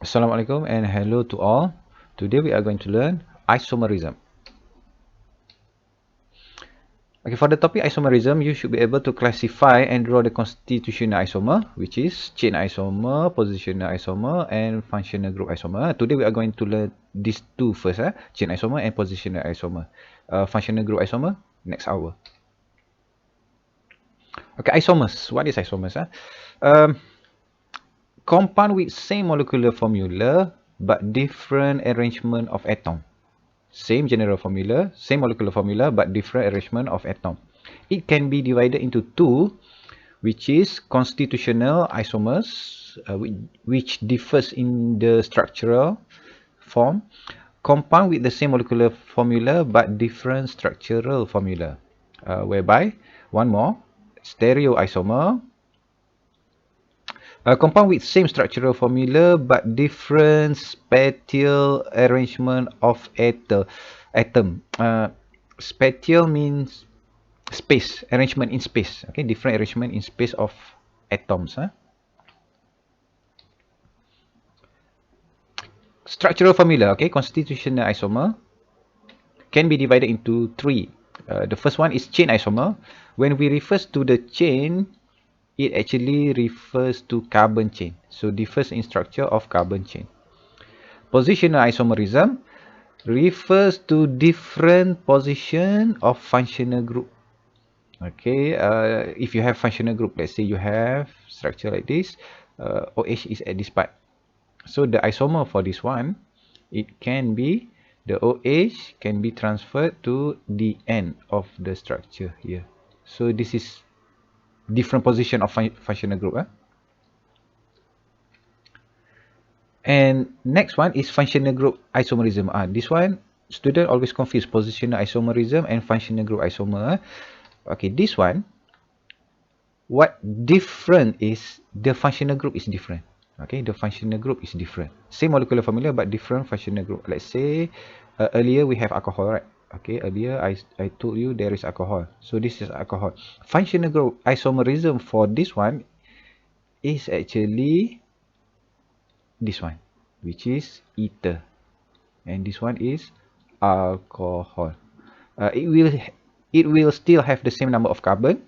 Assalamualaikum and hello to all. Today we are going to learn isomerism. Okay, for the topic isomerism, you should be able to classify and draw the constitutional isomer, which is chain isomer, positional isomer, and functional group isomer. Today we are going to learn these two first, chain isomer and positional isomer. Functional group isomer, next hour. Okay, isomers. What is isomers? Compound with same molecular formula but different arrangement of atom. Same general formula, same molecular formula, but different arrangement of atom. It can be divided into two, which is constitutional isomers, which differs in the structural form. Compound with the same molecular formula, but different structural formula. Whereby, one more, stereoisomer. Compound with same structural formula but different spatial arrangement of atom. Spatial means space, arrangement in space. Okay, different arrangement in space of atoms. Structural formula. Okay, constitutional isomer can be divided into three. The first one is chain isomer. When we refers to the chain, it actually refers to carbon chain. So differs in structure of carbon chain. Positional isomerism refers to different position of functional group. Okay, if you have functional group, let's say you have structure like this, OH is at this part. So the isomer for this one, it can be the OH can be transferred to the end of the structure here. So this is different position of functional group. And next one is functional group isomerism. This one, student always confuse positional isomerism and functional group isomer. Okay, this one, what different is the functional group is different. Okay, the functional group is different. Same molecular formula but different functional group. Let's say earlier we have alcohol, right? Okay, earlier I told you there is alcohol. So this is alcohol. Functional group isomerism for this one is actually this one, which is ether, and this one is alcohol. It will still have the same number of carbon.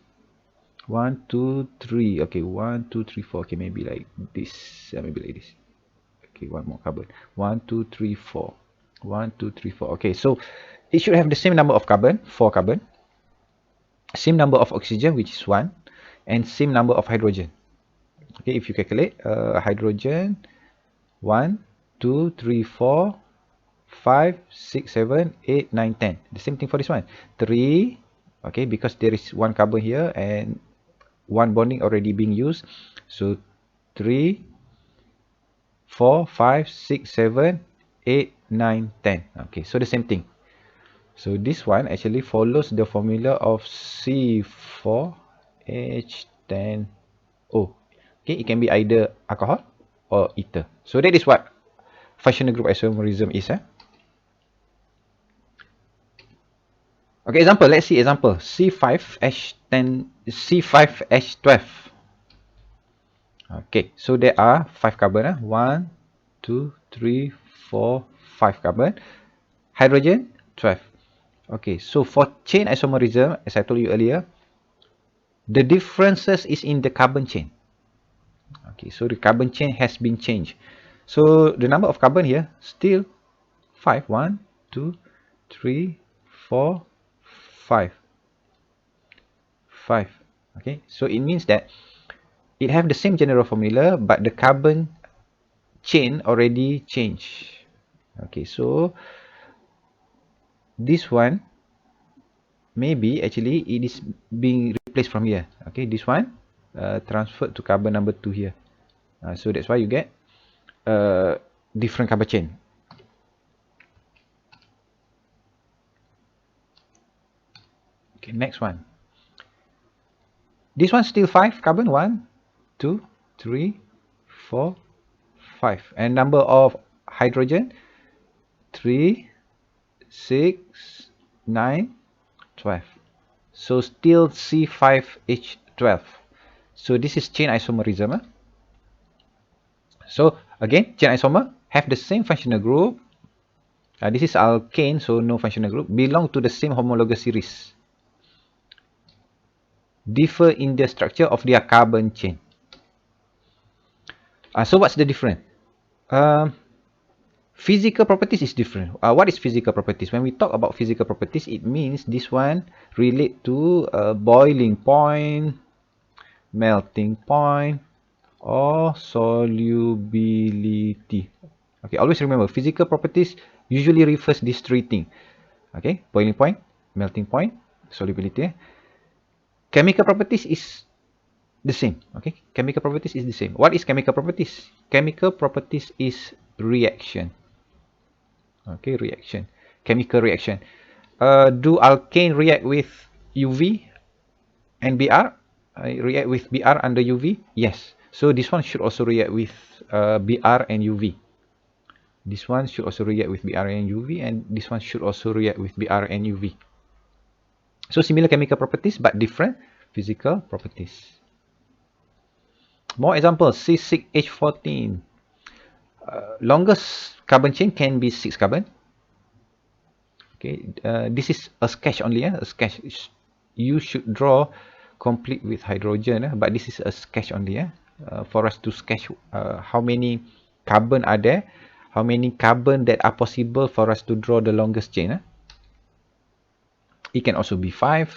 1 2 3. Okay, 1 2 3 4. Okay, maybe like this. Maybe like this. Okay, one more carbon. 1 2 3 4. 1 2 3 4. Okay, so it should have the same number of carbon, 4 carbon, same number of oxygen, which is 1, and same number of hydrogen. Okay, if you calculate hydrogen, 1 2 3 4 5 6 7 8 9 10. The same thing for this one, 3. Okay, because there is one carbon here and one bonding already being used, so 3 4 5 6 7 8 9 10. Okay, so the same thing. So this one actually follows the formula of C4H10O. Okay, it can be either alcohol or ether. So that is what functional group isomerism is. Okay, example. Let's see example. C5H10, C5H12. Okay, so there are 5 carbon. 1, 2, 3, 4, 5 carbon. Hydrogen, 12. Okay, so for chain isomerism, as I told you earlier, the differences is in the carbon chain. Okay, so the carbon chain has been changed. So the number of carbon here still 5. 1, 2, 3, 4, 5. 5. Okay, so it means that it have the same general formula, but the carbon chain already changed. Okay, so this one maybe actually it is being replaced from here. Okay, this one transferred to carbon number 2 here. So that's why you get different carbon chain. Okay, next one. This one still 5 carbon. 1, 2, 3, 4, 5. And number of hydrogen 3, 6, 9, 12. So still C5H12. So this is chain isomerism. So again, chain isomer have the same functional group. This is alkane, so no functional group. Belong to the same homologous series. Differ in the structure of their carbon chain. So what's the difference? Physical properties is different. What is physical properties? When we talk about physical properties, it means this one relate to boiling point, melting point, or solubility. Okay, always remember, physical properties usually refers these three things. Okay, boiling point, melting point, solubility. Chemical properties is the same. Okay, chemical properties is the same. What is chemical properties? Chemical properties is reaction. Okay, reaction. Chemical reaction. Do alkane react with UV and Br? React with Br under UV? Yes. So this one should also react with Br and UV. This one should also react with Br and UV, and this one should also react with Br and UV. So similar chemical properties, but different physical properties. More examples, C6H14. Longest carbon chain can be 6 carbon. Okay, this is a sketch only. A sketch. You should draw complete with hydrogen, but this is a sketch only. For us to sketch how many carbon are there, how many carbon that are possible for us to draw the longest chain. It can also be 5.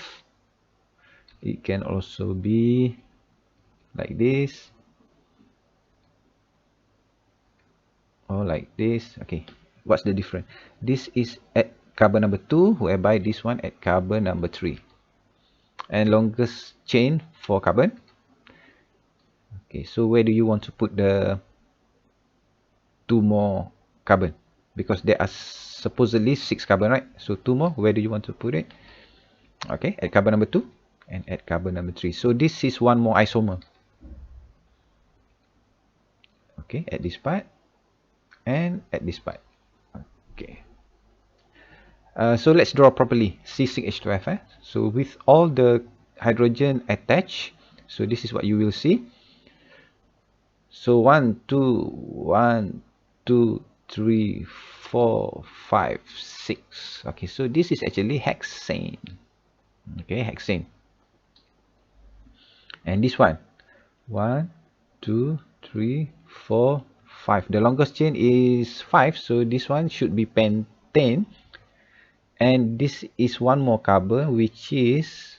It can also be like this, or like this. Okay, what's the difference? This is at carbon number 2, whereby this one at carbon number 3. And longest chain for carbon. Okay, so where do you want to put the 2 more carbon? Because there are supposedly 6 carbon, right? So 2 more, where do you want to put it? Okay, at carbon number 2 and at carbon number 3. So this is one more isomer. Okay, at this part and at this part. Okay. So let's draw properly. C6H12. So with all the hydrogen attached, so this is what you will see. So 1, 2, 1, 2, 3, 4, 5, 6. Okay, so this is actually hexane. Okay, hexane. And this one, 1, 2, 3, 4, 5. The longest chain is 5, so this one should be pentane. And this is one more carbon, which is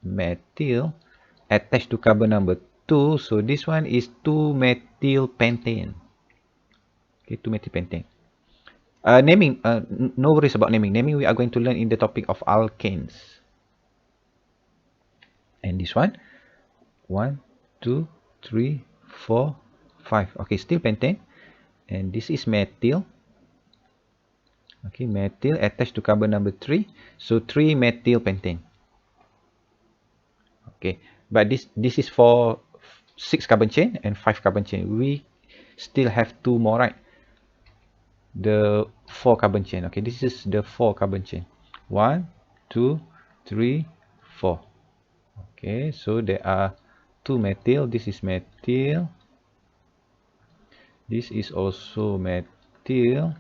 methyl attached to carbon number 2. So this one is 2-methyl pentane. Okay, 2-methyl pentane. Naming, no worries about naming. Naming we are going to learn in the topic of alkanes. And this one, 1, 2, 3, 4, 5. Okay, still pentane. And this is methyl. Okay, methyl attached to carbon number 3. So 3-methyl pentane. Okay, but this is for 6 carbon chain and 5 carbon chain. We still have 2 more, right? The 4 carbon chain. Okay, this is the 4 carbon chain. 1, 2, 3, 4. Okay, so there are 2 methyl. This is methyl. This is also methyl.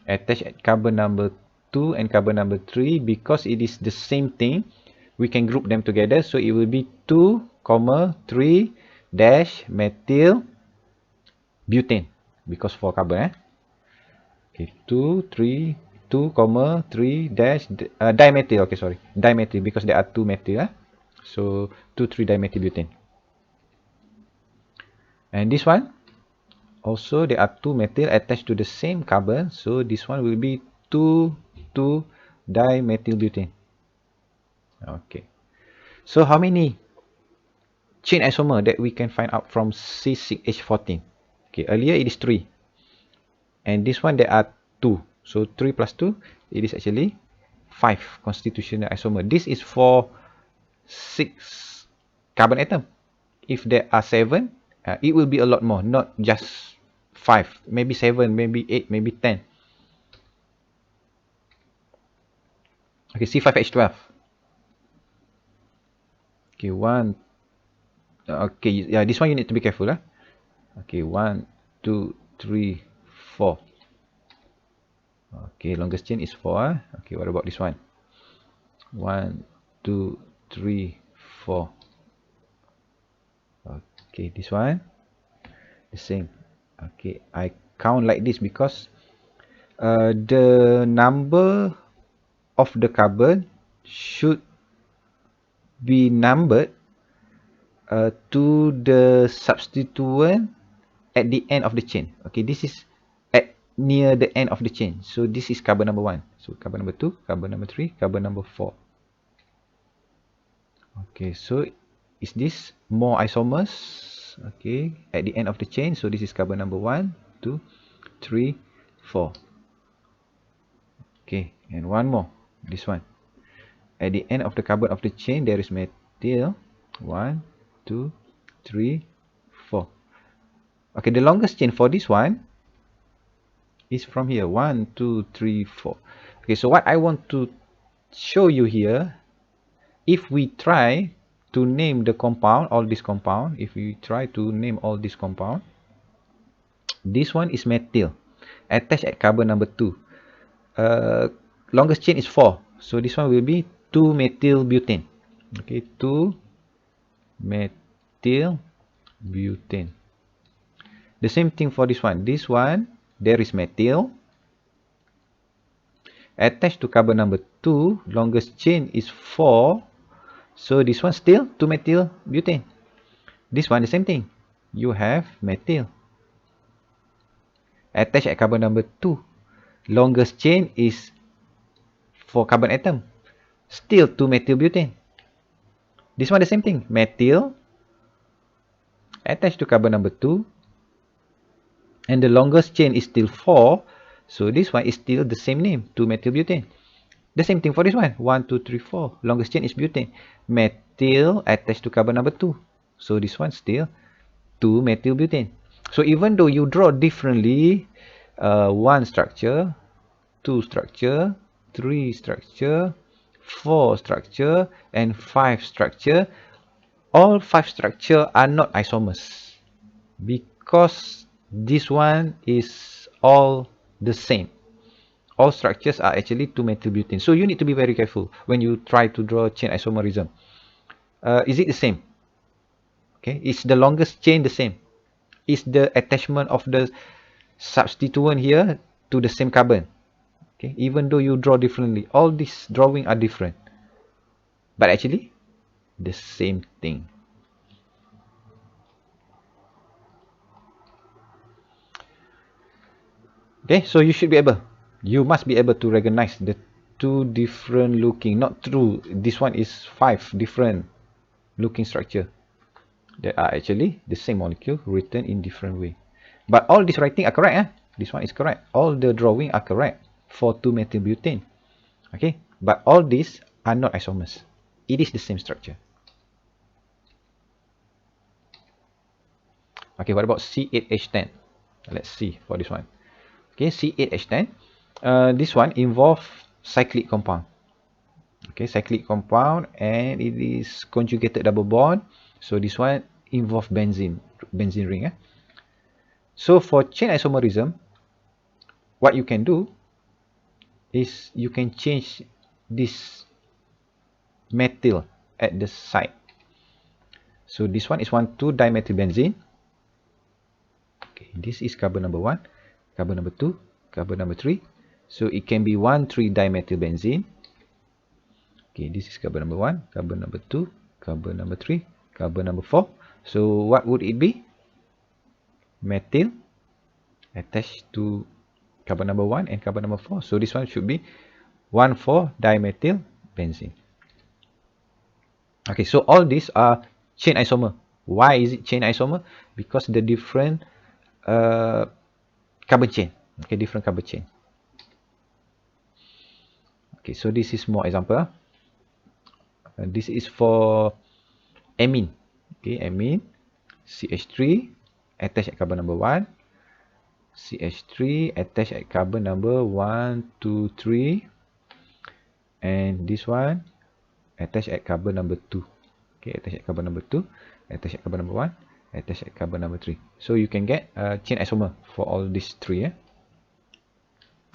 Attached at carbon number 2 and carbon number 3. Because it is the same thing, we can group them together. So it will be 2, 3 dash methyl butane. Because 4 carbon. Okay, 2, 3, 2, 3 dash dimethyl. Okay, sorry, dimethyl, because there are 2 methyl. So 2, 3 dimethyl butane. And this one also there are 2 methyl attached to the same carbon. So this one will be 2, 2 dimethyl butane. Okay. So how many chain isomer that we can find out from C6H14? Okay, earlier it is 3. And this one there are 2. So 3 plus 2, it is actually 5 constitutional isomer. This is for 6 carbon atom. If there are 7, it will be a lot more, not just 5. Maybe 7, maybe 8, maybe 10. Okay, C5H12. Okay, 1. Okay, yeah, this one you need to be careful. Okay, 1 2 3 4. Okay, longest chain is 4. Okay, what about this one? 1 2 3 4. Okay, this one the same. Okay, I count like this because the number of the carbon should be numbered to the substituent at the end of the chain. Okay, this is at near the end of the chain. So this is carbon number 1. So carbon number 2, carbon number 3, carbon number 4. Okay, so is this more isomers? Okay, at the end of the chain. So this is carbon number 1, 2, 3, 4. Okay, and one more. This one. At the end of the carbon of the chain, there is methyl. 1, 2, 3, 4. Okay, the longest chain for this one is from here. 1, 2, 3, 4. Okay, so what I want to show you here, if we try to name the compound, all this compound, if we try to name all this compound, this one is methyl, attached at carbon number 2. Longest chain is 4. So this one will be 2-methyl butane. Okay, 2-methyl butane. The same thing for this one. This one, there is methyl. Attached to carbon number 2, longest chain is 4. So this one still 2-methyl butane. This one, the same thing. You have methyl. Attached at carbon number 2. Longest chain is 4 carbon atom. Still 2-methyl butane. This one, the same thing. Methyl. Attached to carbon number 2. And the longest chain is still 4. So this one is still the same name, 2-methyl butane. The same thing for this one, 1, 2, 3, 4. Longest chain is butane. Methyl attached to carbon number 2. So this one still 2-methyl butane. So even though you draw differently, 1 structure, 2 structure, 3 structure, 4 structure, and 5 structure, all 5 structure are not isomers because this one is all the same. All structures are actually 2-methyl butane. So you need to be very careful when you try to draw chain isomerism. Is it the same? Okay, is the longest chain the same? Is the attachment of the substituent here to the same carbon? Okay, even though you draw differently, all these drawing are different, but actually the same thing. Okay, so you should be able, you must be able to recognize the two different looking, not true, this one is 5 different looking structure that are actually the same molecule written in different way. But all this writing are correct. This one is correct. All the drawing are correct for 2-methyl butane. Okay, but all these are not isomers. It is the same structure. Okay, what about C8H10? Let's see for this one. Okay, C8H10. This one involve cyclic compound. Okay, cyclic compound, and it is conjugated double bond. So this one involve benzene ring. So for chain isomerism, what you can do is you can change this methyl at the side. So this one is 1,2-dimethylbenzene. Okay, this is carbon number 1, carbon number 2, carbon number 3. So it can be 1,3-dimethylbenzene. Okay, this is carbon number 1, carbon number 2, carbon number 3, carbon number 4. So what would it be? Methyl attached to carbon number 1 and carbon number 4. So this one should be 1,4-dimethylbenzene. Okay, so all these are chain isomer. Why is it chain isomer? Because the different carbon chain. Okay, different carbon chain. Okay, so this is more example. This is for amine. Okay, amine, CH3 attached at carbon number 1, CH3 attached at carbon number 1, 2, 3, and this one attached at carbon number 2. Okay, attached at carbon number 2, attached at carbon number 1, attached at carbon number 3. So you can get chain isomer for all these three.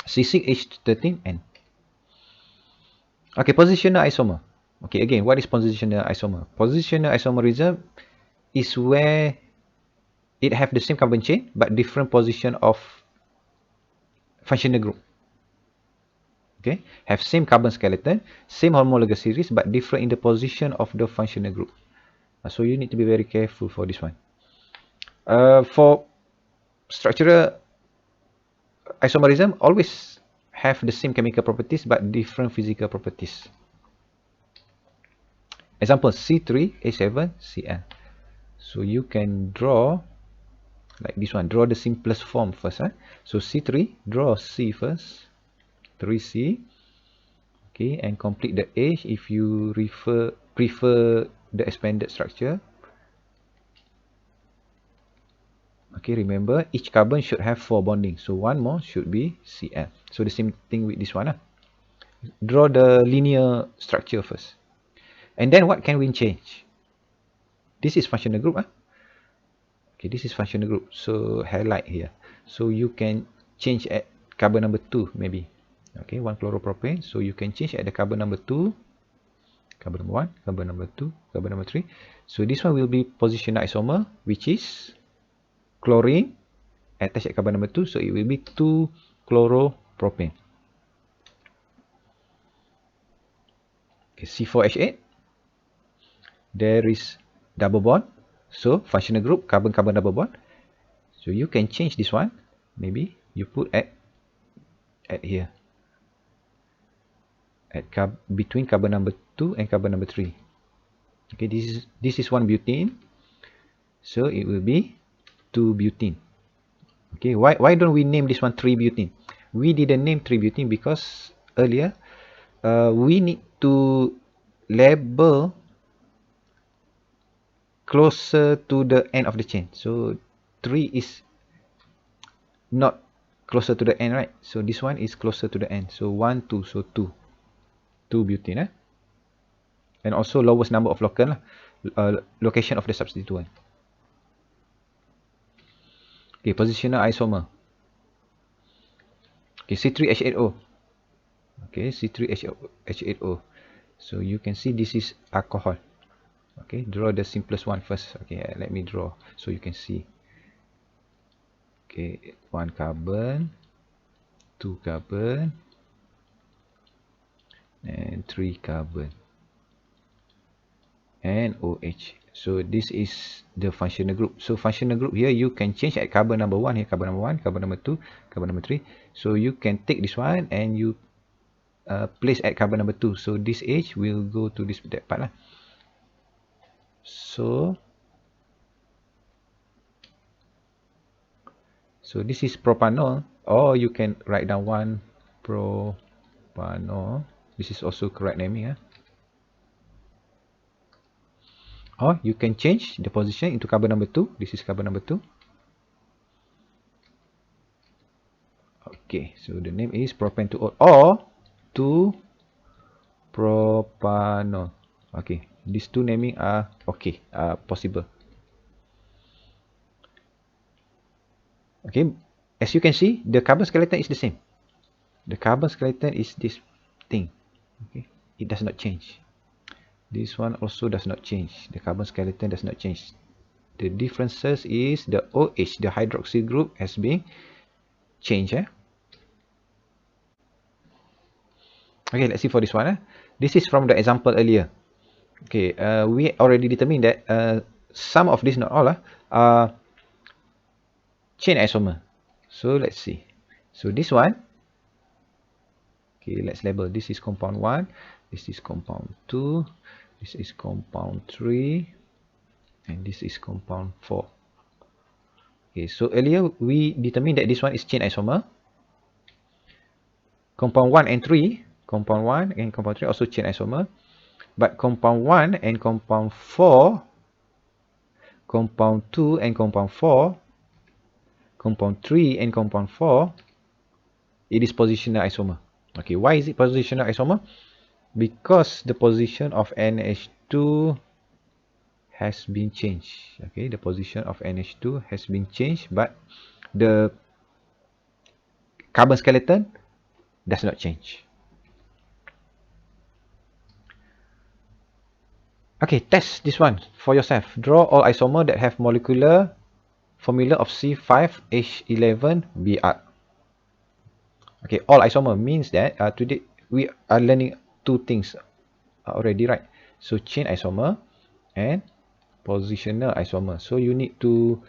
C6H13N. Okay, positional isomer. Okay, again, what is positional isomer? Positional isomerism is where it have the same carbon chain but different position of functional group. Okay, have same carbon skeleton, same homologous series but different in the position of the functional group. So you need to be very careful for this one. For structural isomerism, always have the same chemical properties but different physical properties. Example, C3H7Cl. So you can draw like this one. Draw the simplest form first. So C3, draw C first. 3C. Okay, and complete the H if you prefer the expanded structure. Okay, remember each carbon should have 4 bonding. So one more should be Cl. So the same thing with this one. Draw the linear structure first. And then what can we change? This is functional group. Okay, this is functional group. So highlight here. So you can change at carbon number 2 maybe. Okay, 1 chloropropane. So you can change at the carbon number 2, carbon number 1, carbon number 2, carbon number 3. So this one will be positional isomer, which is chlorine attached at carbon number 2. So it will be 2 chloropropane. Okay, C4H8. There is double bond. So functional group, carbon-carbon double bond. So you can change this one. Maybe you put at here. At between carbon number 2 and carbon number 3. Okay, this is 1 butene. So it will be 2 butene. Okay, why don't we name this one 3 butene? We didn't name 3 butene because earlier we need to label closer to the end of the chain. So 3 is not closer to the end, right? So this one is closer to the end. So 1, 2, so 2 butene. And also lowest number of local location of the substituent. Okay, positional isomer. Okay, C3H8O. Okay, C3H8O. So you can see this is alcohol. Okay, draw the simplest one first. Okay, let me draw so you can see. Okay, 1 carbon, 2 carbon, and 3 carbon, and OH. So this is the functional group. So functional group here you can change at carbon number 1 here, carbon number 1, carbon number 2, carbon number 3. So you can take this one and you place at carbon number 2. So this H will go to that part. So this is propanol, or you can write down 1 propanol. This is also correct naming. Or you can change the position into carbon number 2. This is carbon number 2. Okay, so the name is propan 2 or 2-propanol. Okay, these two naming are okay, possible. Okay, as you can see, the carbon skeleton is the same. The carbon skeleton is this thing. Okay, it does not change. This one also does not change. The carbon skeleton does not change. The differences is the OH, the hydroxyl group, has been changed. Okay, let's see for this one. This is from the example earlier. Okay, we already determined that some of these, not all, are chain isomer. So let's see. So this one, okay, let's label. This is compound 1, this is compound 2, this is compound 3, and this is compound 4. Okay, so earlier we determined that this one is chain isomer. Compound 1 and 3, compound 1 and compound 3 also chain isomer. But compound 1 and compound 4, compound 2 and compound 4, compound 3 and compound 4, it is positional isomer. Okay, why is it positional isomer? Because the position of NH2 has been changed. Okay, the position of NH2 has been changed, but the carbon skeleton does not change. Okay, test this one for yourself. Draw all isomers that have molecular formula of C5H11Br. Okay, all isomer means that today we are learning two things already, right? So chain isomer and positional isomer. So you need to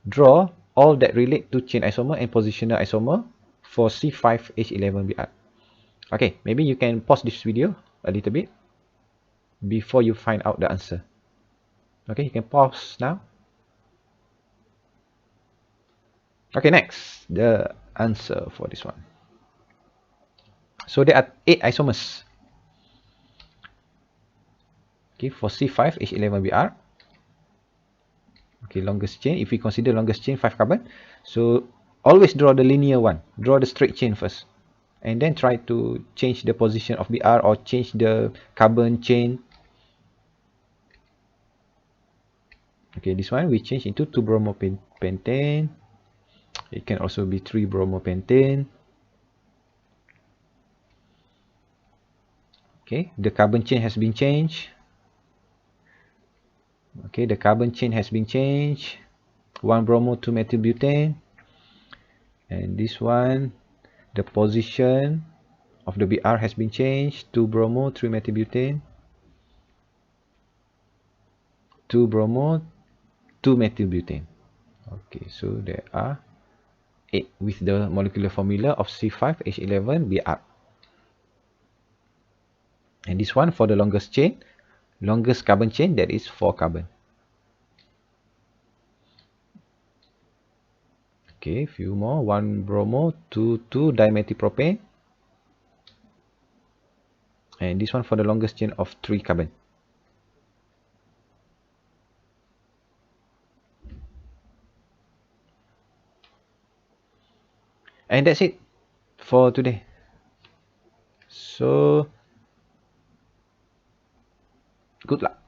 draw all that relate to chain isomer and positional isomer for C5H11Br. Okay, maybe you can pause this video a little bit before you find out the answer. Okay, you can pause now. Okay, next, the answer for this one. So there are 8 isomers. Okay, for C5H11Br. Okay, longest chain. If we consider longest chain 5 carbon, so always draw the linear one. Draw the straight chain first, and then try to change the position of Br or change the carbon chain. Okay, this one we change into 2-bromopentane. It can also be 3-bromopentane. Okay, the carbon chain has been changed. Okay, the carbon chain has been changed. 1-bromo, 2-methylbutane. And this one, the position of the Br has been changed. 2-bromo, 3-methylbutane. 2-bromo, 2-methylbutane. Okay, so there are 8 with the molecular formula of C5H11Br. And this one for the longest chain, longest carbon chain, that is 4 carbon. Okay, few more. 1-bromo, 2,2-dimethylpropane. And this one for the longest chain of 3 carbon. And that's it for today. So, good luck.